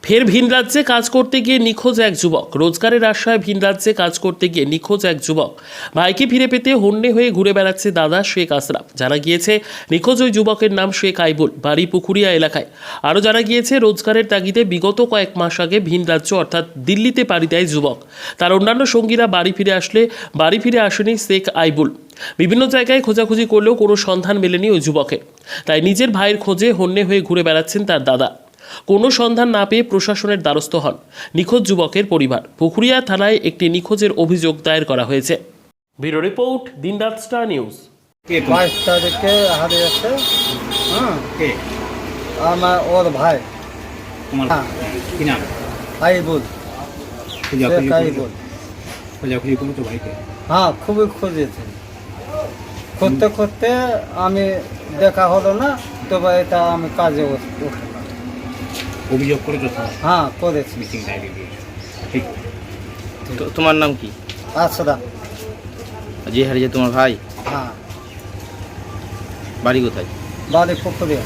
ফের ভিন রাজ্যে কাজ করতে গিয়ে নিখোঁজ এক যুবক। রোজগারের আশায় ভিন রাজ্যে কাজ করতে গিয়ে নিখোঁজ এক যুবক। ভাইকে ফিরে পেতে হন্যে হয়ে ঘুরে বেড়াচ্ছে দাদা শেখ আশরাফ। জানা গিয়েছে নিখোঁজ ওই যুবকের নাম শেখ আইবুল, বাড়ি পুকুরিয়া এলাকায়। আরও জানা গিয়েছে রোজগারের তাগিদে বিগত কয়েক মাস আগে ভিন রাজ্য অর্থাৎ দিল্লিতে পাড়ি দেয় যুবক। তার অন্যান্য সঙ্গীরা বাড়ি ফিরে আসেনি শেখ আইবুল। বিভিন্ন জায়গায় খোঁজাখুঁজি করলেও কোনো সন্ধান মেলেনি ওই যুবকের। তাই নিজের ভাইয়ের খোঁজে হন্যে হয়ে ঘুরে বেড়াচ্ছেন তার দাদা। কোনো সন্ধান না পেয়ে প্রশাসনের দ্বারস্থ হন নিখোঁজ যুবকের পরিবার। পুকুরিয়া থানায় একটি নিখোঁজের অভিযোগ দায়ের করা হয়েছে। ব্যুরো রিপোর্ট, দিনরাত স্টার নিউজ। 22 তারিখে হারিয়েছে। হ্যাঁ, কে? আমার ওর ভাই তোমার হ্যাঁ। কি নাম? আইবুল, খোঁজাখুঁজি শেখ আইবুল। খোঁজাখুঁজি করেছো ভাইকে? হ্যাঁ, খুবই খুঁজেছে। খুঁজতে খুঁজতে আমি দেখা হলো না, তবে এটা আমি কাজে উঠলাম। অভিযোগ করেছো তো? হ্যাঁ, করেছি। মিসিং ডায়েরি দিয়েছো, ঠিক? তোমার নাম কি? আশরাফ। যে হারিয়েছে তোমার ভাই, হ্যাঁ, বাড়ি কোথায়? বাড়ি পুকুরিয়া।